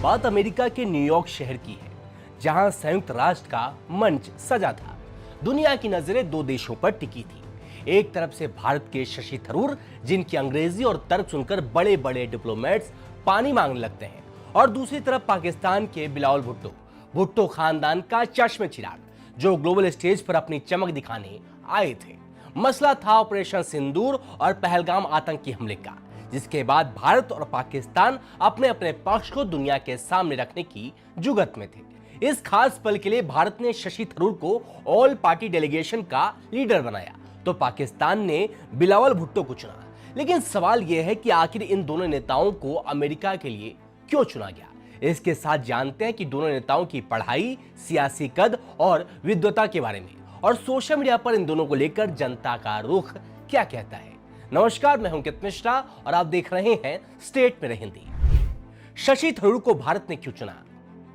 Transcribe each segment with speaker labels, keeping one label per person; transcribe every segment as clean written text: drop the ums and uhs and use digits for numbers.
Speaker 1: बात अमेरिका के न्यूयॉर्क शहर की है, जहां संयुक्त राष्ट्र का मंच सजा था। दुनिया की नजरें दो देशों पर टिकी थी। एक तरफ से भारत के शशि थरूर, जिनकी अंग्रेजी और तर्क सुनकर बड़े बड़े डिप्लोमेट्स पानी मांगने लगते हैं, और दूसरी तरफ पाकिस्तान के बिलावल भुट्टो, भुट्टो खानदान का चश्मे चिराग, जो ग्लोबल स्टेज पर अपनी चमक दिखाने आए थे। मसला था ऑपरेशन सिंदूर और पहलगाम आतंकी हमले का, जिसके बाद भारत और पाकिस्तान अपने अपने पक्ष को दुनिया के सामने रखने की जुगत में थे। इस खास पल के लिए भारत ने शशि थरूर को ऑल पार्टी डेलीगेशन का लीडर बनाया, तो पाकिस्तान ने बिलावल भुट्टो को चुना। लेकिन सवाल यह है कि आखिर इन दोनों नेताओं को अमेरिका के लिए क्यों चुना गया। इसके साथ जानते हैं कि दोनों नेताओं की पढ़ाई, सियासी कद और विद्वता के बारे में, और सोशल मीडिया पर इन दोनों को लेकर जनता का रुख क्या कहता है। नमस्कार, मैं हूं अंकित मिश्रा और आप देख रहे हैं स्टेट में हिंदी। शशि थरूर को भारत ने क्यों चुना?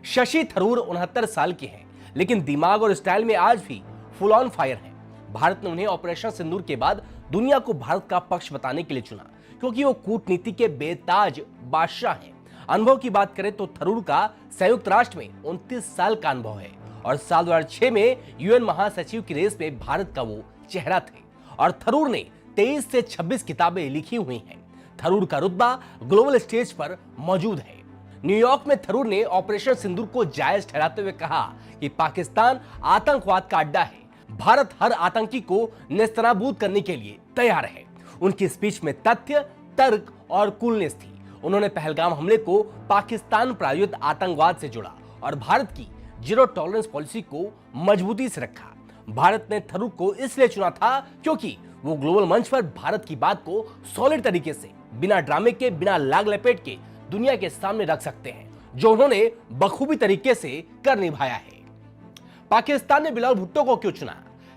Speaker 1: शशि थरूर 69 साल के हैं, लेकिन दिमाग और स्टाइल में आज भी फुल ऑन फायर हैं। भारत ने उन्हें ऑपरेशन सिंदूर के बाद दुनिया को भारत का पक्ष बताने के लिए चुना, क्योंकि वो कूटनीति के बेताज बादशाह हैं। अनुभव की बात करें तो थरूर का संयुक्त राष्ट्र में 29 साल का अनुभव है, और साल 2006 में यूएन महासचिव की रेस में भारत का वो चेहरा थे। और थरूर ने 23 से 26 किताबें लिखी हुई हैं। थरूर का रुतबा ग्लोबल स्टेज पर मौजूद है। न्यूयॉर्क में थरूर ने ऑपरेशन सिंदूर को जायज ठहराते हुए कहा कि पाकिस्तान आतंकवाद का अड्डा है, भारत हर आतंकी को नेस्तनाबूद करने के लिए तैयार है। उनकी स्पीच में तथ्य, तर्क और कूलनेस थी। उन्होंने पहलगाम हमले को पाकिस्तान प्रायोजित आतंकवाद से जोड़ा और भारत की जीरो टॉलरेंस पॉलिसी को मजबूती से रखा। भारत ने थरूर को इसलिए चुना था क्योंकि वो ग्लोबल मंच पर भारत की बात को सॉलिड तरीके से, बिना ड्रामे के, बिना लाग लपेट के दुनिया के सामने रख सकते हैं, जो उन्होंने बखूबी तरीके से कर निभाया है। पाकिस्तान ने बिलावल भुट्टो को क्यों चुना?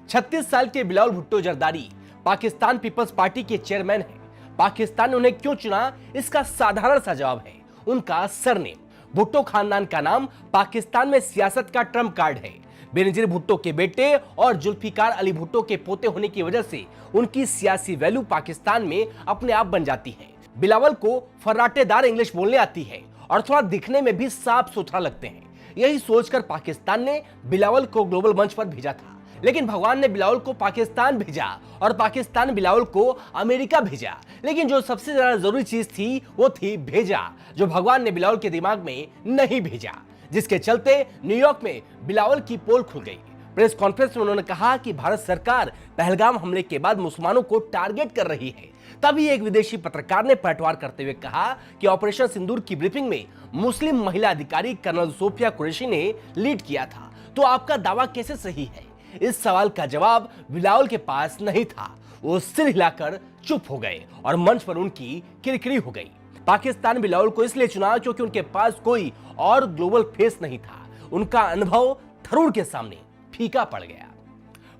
Speaker 1: 36 साल के बिलावल भुट्टो जरदारी पाकिस्तान पीपल्स पार्टी के चेयरमैन हैं। पाकिस्तान ने उन्हें क्यों चुना, इसका साधारण सा जवाब है उनका सरनेम। भुट्टो खानदान का नाम पाकिस्तान में सियासत का ट्रम्प कार्ड है। बेनजीर भुट्टो के बेटे और जुल्फिकार अली भुट्टो के पोते होने की वजह से उनकी सियासी वैल्यू पाकिस्तान में अपने आप बन जाती है। बिलावल को फर्राटेदार इंग्लिश बोलने आती है और थोड़ा दिखने में भी साफ सुथरा लगते हैं। यही सोचकर पाकिस्तान ने बिलावल को ग्लोबल मंच पर भेजा था, लेकिन भगवान ने बिलावल को पाकिस्तान भेजा और पाकिस्तान बिलावल को अमेरिका भेजा। लेकिन जो सबसे ज्यादा जरूरी चीज थी वो थी भेजा, जो भगवान ने बिलावल के दिमाग में नहीं भेजा, जिसके चलते न्यूयॉर्क में बिलावल की पोल खुल गई। प्रेस कॉन्फ्रेंस में उन्होंने कहा कि भारत सरकार पहलगाम हमले के बाद मुसलमानों को टारगेट कर रही है। तभी एक विदेशी पत्रकार ने पलटवार करते हुए कहा कि ऑपरेशन सिंदूर की ब्रीफिंग में मुस्लिम महिला अधिकारी कर्नल सोफिया कुरैशी ने लीड किया था, तो आपका दावा कैसे सही है? इस सवाल का जवाब बिलावल के पास नहीं था। वो सिर हिलाकर चुप हो गए और मंच पर उनकी किरकिरी हो गई। पाकिस्तान बिलावल को इसलिए चुना क्योंकि उनके पास कोई और ग्लोबल फेस नहीं था। उनका अनुभव थरूर के सामने फीका पड़ गया।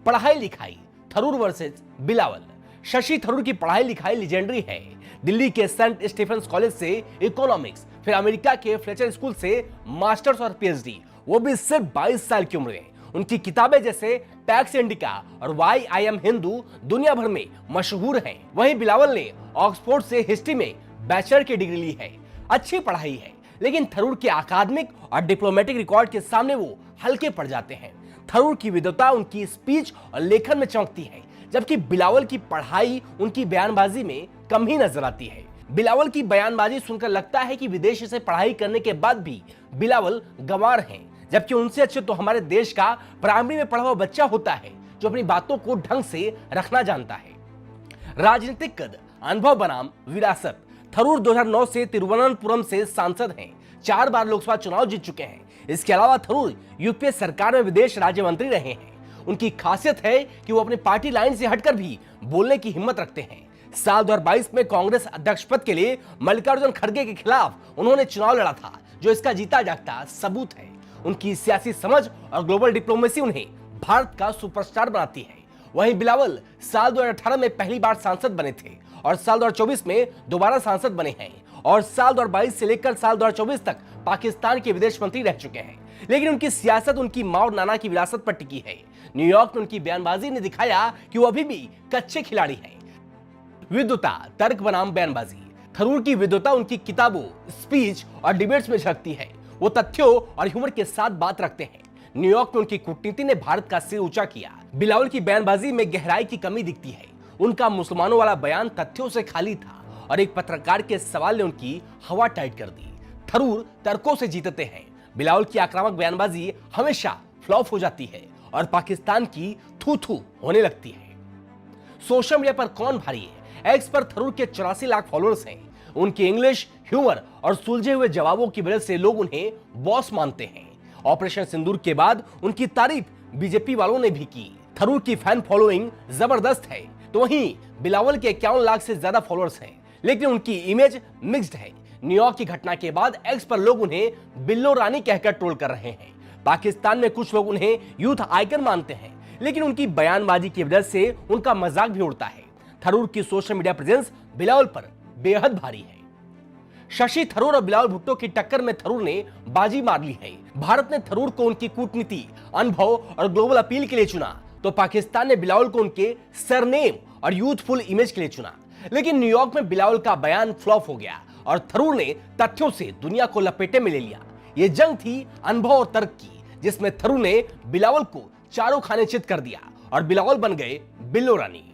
Speaker 1: पढ़ाई लिखाई, थरूर वर्सेस बिलावल। शशि थरूर की पढ़ाई लिखाई लेजेंडरी है। दिल्ली के सेंट स्टीफेंस कॉलेज से इकोनॉमिक्स, फिर अमेरिका के फ्लेचर स्कूल से मास्टर्स और पीएचडी, वो भी सिर्फ 22 साल की उम्र में। उनकी किताबें जैसे पैक्स इंडिका और वाई आई एम हिंदू दुनिया भर में मशहूर हैं। वहीं बिलावल ने ऑक्सफोर्ड से हिस्ट्री में बैचलर की डिग्री ली है। अच्छी पढ़ाई है, लेकिन थरूर के अकादमिक और डिप्लोमेटिक रिकॉर्ड के सामने वो हल्के पड़ जाते हैं। थरूर की विद्वता उनकी स्पीच और लेखन में चमकती है, जबकि बिलावल की पढ़ाई उनकी बयानबाजी में कम ही नजर आती है। बिलावल की बयानबाजी सुनकर लगता है कि विदेश से पढ़ाई करने के बाद भी बिलावल गंवार हैं, जबकि उनसे अच्छे तो हमारे देश का प्राइमरी में पढ़ा हुआ बच्चा होता है, जो अपनी बातों को ढंग से रखना जानता है। राजनीतिक कद, अनुभव बनाम विरासत। थरूर 2009 से तिरुवनंतपुरम से सांसद हैं, 4 बार लोकसभा चुनाव जीत चुके हैं। इसके अलावा थरूर यूपीए सरकार में विदेश राज्य मंत्री रहे हैं। उनकी खासियत है कि वो अपनी पार्टी लाइन से हटकर भी बोलने की हिम्मत रखते हैं। साल 2022 में कांग्रेस अध्यक्ष पद के लिए मल्लिकार्जुन खड़गे के खिलाफ उन्होंने चुनाव लड़ा था, जो इसका जीता जागता सबूत है। उनकी सियासी समझ और ग्लोबल डिप्लोमेसी उन्हें भारत का सुपरस्टार बनाती है। वहीं बिलावल साल 2018 में पहली बार सांसद बने थे और साल 2024 में दोबारा सांसद बने हैं, और साल 2022 से लेकर साल 2024 तक पाकिस्तान के विदेश मंत्री रह चुके हैं। लेकिन उनकी सियासत उनकी मां और नाना की विरासत पर टिकी है। न्यूयॉर्क में उनकी बयानबाजी ने दिखाया कि वो अभी भी कच्चे खिलाड़ी हैं। विद्वता, तर्क बनाम बयानबाजी। थरूर की विद्वता उनकी किताबों, स्पीच और डिबेट्स में झलकती है। वो तथ्यों और ह्यूमर के साथ बात रखते हैं। न्यूयॉर्क में उनकी कूटनीति ने भारत का सिर ऊंचा किया। बिलावल की बयानबाजी में गहराई की कमी दिखती है। उनका मुसलमानों वाला बयान तथ्यों से खाली था और एक पत्रकार के सवाल ने उनकी हवा टाइट कर दी। थरूर तर्कों से जीतते हैं। बिलावल की आक्रामक बयानबाजी हमेशा फ्लॉप हो जाती है और पाकिस्तान की थू थू होने लगती है। सोशल मीडिया पर कौन भारी है? एक्स पर थरूर के 84 लाख फॉलोअर्स हैं। उनके इंग्लिश, ह्यूमर और सुलझे हुए जवाबों की वजह से लोग उन्हें बॉस मानते हैं। ऑपरेशन सिंदूर के बाद उनकी तारीफ बीजेपी वालों ने भी की। थरूर की फैन फॉलोइंग जबरदस्त है, तो वहीं बिलावल के 51 लाख से ज्यादा फॉलोअर्स हैं, लेकिन उनकी इमेज मिक्स्ड है। न्यूयॉर्क की घटना के बाद एक्स पर लोग उन्हें बिल्लो रानी कहकर ट्रोल कर रहे हैं। पाकिस्तान में कुछ लोग उन्हें यूथ आइकन मानते हैं, लेकिन उनकी बयानबाजी की वजह से उनका मजाक भी उड़ता है। थरूर की सोशल मीडिया प्रेजेंस बिलावल पर बेहद भारी है। शशि थरूर और बिलावल भुट्टो की टक्कर में थरूर ने बाजी मार ली है। भारत ने थरूर को उनकी कूटनीति, अनुभव और ग्लोबल अपील के लिए चुना, तो पाकिस्तान ने बिलावल को उनके सरनेम और यूथफुल इमेज के लिए चुना। लेकिन न्यूयॉर्क में बिलावल का बयान फ्लॉप हो गया और थरूर ने तथ्यों से दुनिया को लपेटे में ले लिया। यह जंग थी अनुभव और तर्क की, जिसमें थरूर ने बिलावल को चारों खाने चित कर दिया और बिलावल बन गए बिल्लो रानी।